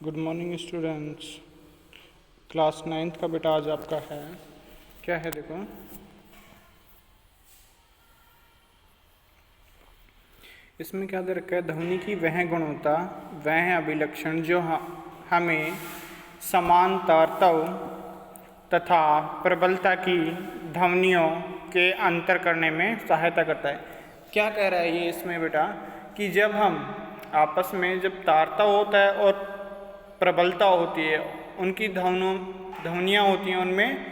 Good morning students. Class 9th का बेटा आज आपका है, क्या है देखो, इसमें क्या दे रखा है, ध्वनि की वह गुणवत्ता, वह अभिलक्षण जो हमें समांतरता तथा प्रबलता की ध्वनियों के अंतर करने में सहायता करता है। क्या कह रहा है ये इसमें बेटा कि जब हम आपस में जब तारता होता है और प्रबलता होती है, उनकी ध्वनियाँ होती हैं, उनमें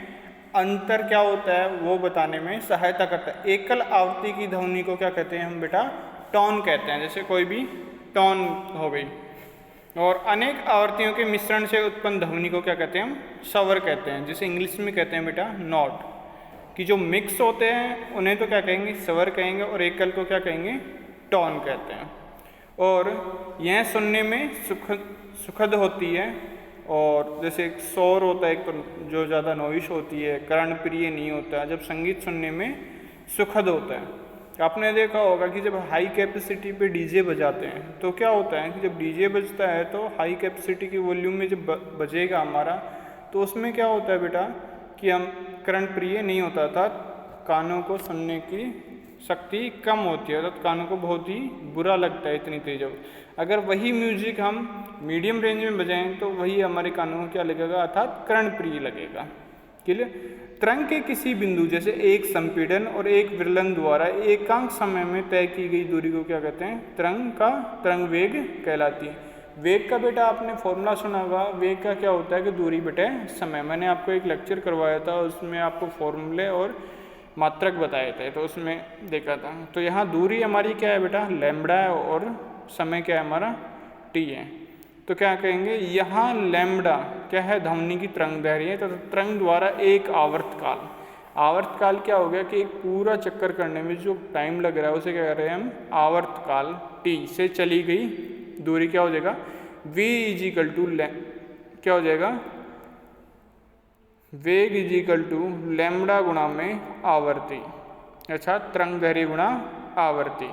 अंतर क्या होता है वो बताने में सहायता करता है। एकल आवृत्ति की ध्वनि को क्या कहते हैं हम बेटा, टोन कहते हैं। जैसे कोई भी टोन हो गई, और अनेक आवृत्तियों के मिश्रण से उत्पन्न ध्वनि को क्या कहते हैं हम, स्वर कहते हैं। जिसे इंग्लिश में कहते हैं बेटा नोट, कि जो मिक्स होते हैं उन्हें तो क्या कहेंगे, स्वर कहेंगे, और एकल को क्या कहेंगे, टोन कहते हैं। और यह सुनने में सुखद होती है, और जैसे एक शोर होता है एक तो जो ज़्यादा नॉइश होती है, कर्णप्रिय नहीं होता है। जब संगीत सुनने में सुखद होता है। आपने देखा होगा कि जब हाई कैपेसिटी पे डीजे बजाते हैं तो क्या होता है कि जब डीजे बजता है तो हाई कैपेसिटी की वॉल्यूम में जब बजेगा हमारा, तो उसमें क्या होता है बेटा कि हम कर्णप्रिय नहीं होता था, कानों को सुनने की शक्ति कम होती है, अर्थात कानों को बहुत ही बुरा लगता है इतनी तेज हो। अगर वही म्यूजिक हम मीडियम रेंज में बजाएं तो वही हमारे कानों को क्या लगेगा, अर्थात कर्णप्रिय लगेगा। क्लियर। तरंग के किसी बिंदु जैसे एक संपीड़न और एक विरलन द्वारा एकांक समय में तय की गई दूरी को क्या कहते हैं, तरंग वेग कहलाती है। वेग का बेटा आपने फॉर्मूला सुना होगा, वेग का क्या होता है कि दूरी बटे समय। मैंने आपको एक लेक्चर करवाया था, उसमें आपको फॉर्मूले और मात्रक बताए थे, तो उसमें देखा था। तो यहाँ दूरी हमारी क्या है बेटा, लैम्बडा है, और समय क्या है हमारा, टी है। तो क्या कहेंगे, यहाँ लैम्बडा क्या है, ध्वनि की तरंग दैर्घ्य है। तो तरंग द्वारा एक आवर्तकाल, आवर्तकाल क्या हो गया कि एक पूरा चक्कर करने में जो टाइम लग रहा है उसे क्या कह रहे हैं हम, आवर्तकाल टी से चली गई दूरी क्या हो जाएगा, v इजिकल टू क्या हो जाएगा, वेग इजिकल टू लैम्बडा गुणा में आवर्ती, अच्छा तरंग दैर्घ्य गुणा आवर्ती।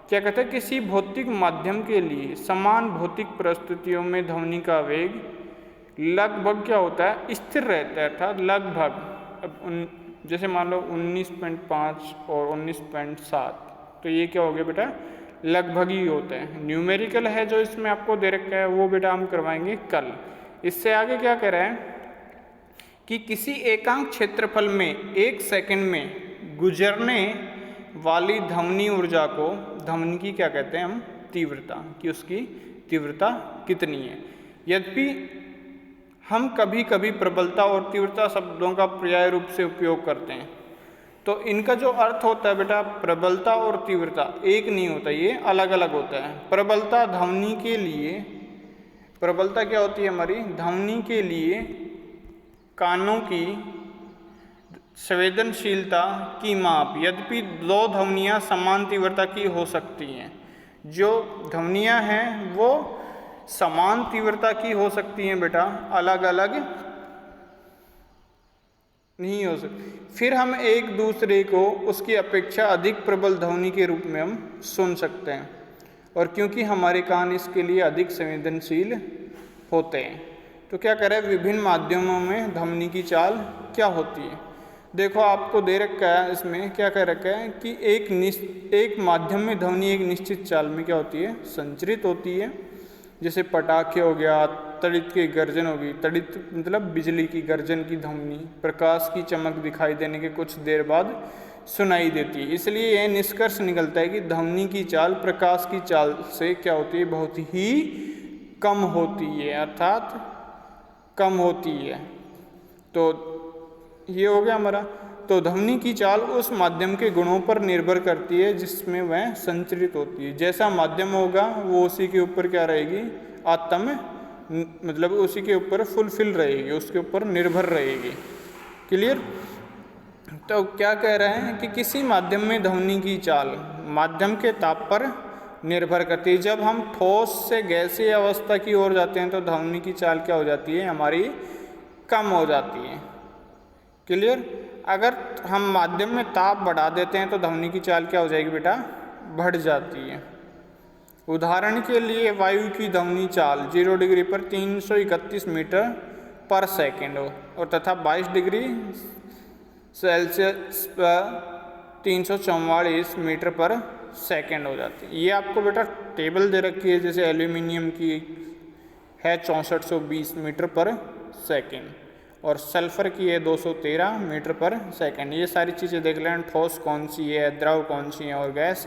क्या कहते हैं, किसी भौतिक माध्यम के लिए समान भौतिक परिस्थितियों में ध्वनि का वेग लगभग क्या होता है, स्थिर रहता है, अर्थात लगभग। अब जैसे मान लो 19.5 और 19.7, तो ये क्या हो गया बेटा, लगभग ही होता है। न्यूमेरिकल है जो इसमें आपको दे रखा है, वो बेटा हम करवाएंगे कल। इससे आगे क्या कह रहा है कि किसी एकांक क्षेत्रफल में 1 सेकंड में गुजरने वाली ध्वनि ऊर्जा को, ध्वनि की क्या कहते हैं हम, तीव्रता, कि उसकी तीव्रता कितनी है। यद्यपि हम कभी कभी प्रबलता और तीव्रता शब्दों का पर्याय रूप से उपयोग करते हैं, तो इनका जो अर्थ होता है बेटा, प्रबलता और तीव्रता एक नहीं होता, ये अलग अलग होता है। प्रबलता ध्वनि के लिए, प्रबलता क्या होती है हमारी, ध्वनि के लिए कानों की संवेदनशीलता की माप। यद्यपि दो ध्वनियाँ समान तीव्रता की हो सकती हैं, जो ध्वनियाँ हैं वो समान तीव्रता की हो सकती हैं बेटा, अलग अलग नहीं हो सकती। फिर हम एक दूसरे को उसकी अपेक्षा अधिक प्रबल ध्वनि के रूप में हम सुन सकते हैं, और क्योंकि हमारे कान इसके लिए अधिक संवेदनशील होते हैं। तो क्या करें, विभिन्न माध्यमों में ध्वनि की चाल क्या होती है। देखो आपको दे रखा है, इसमें क्या कह रखा है कि एक माध्यम में ध्वनि एक निश्चित चाल में क्या होती है, संचरित होती है। जैसे पटाखे हो गया, तड़ित की गर्जन होगी, तड़ित मतलब बिजली की गर्जन की ध्वनि प्रकाश की चमक दिखाई देने के कुछ देर बाद सुनाई देती है। इसलिए यह निष्कर्ष निकलता है कि ध्वनि की चाल प्रकाश की चाल से क्या होती है, बहुत ही कम होती है, अर्थात कम होती है। तो ये हो गया हमारा। तो ध्वनि की चाल उस माध्यम के गुणों पर निर्भर करती है जिसमें वह संचरित होती है। जैसा माध्यम होगा वो उसी के ऊपर क्या रहेगी, आत्म मतलब उसी के ऊपर फुलफिल रहेगी, उसके ऊपर निर्भर रहेगी। क्लियर। तो क्या कह रहे हैं कि किसी माध्यम में ध्वनि की चाल माध्यम के ताप पर निर्भर करती है। जब हम ठोस से गैसीय अवस्था की ओर जाते हैं तो ध्वनि की चाल क्या हो जाती है, हमारी कम हो जाती है। क्लियर। अगर हम माध्यम में ताप बढ़ा देते हैं तो ध्वनि की चाल क्या हो जाएगी बेटा, बढ़ जाती है। उदाहरण के लिए वायु की ध्वनि चाल 0 डिग्री पर 331 मीटर पर सेकेंड हो और तथा 22 डिग्री सेल्सियस पर 344 मीटर पर सेकेंड हो जाती है। ये आपको बेटा टेबल दे रखी है, जैसे एल्यूमिनियम की है 6420 मीटर पर सेकेंड और सल्फर की है 213 मीटर पर सेकेंड। ये सारी चीज़ें देख लें, ठोस कौन सी है, द्रव कौन सी है और गैस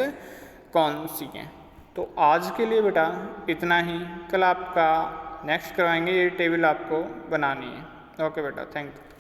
कौन सी है। तो आज के लिए बेटा इतना ही, कल आपका नेक्स्ट करवाएंगे, ये टेबल आपको बनानी है। ओके बेटा, थैंक यू।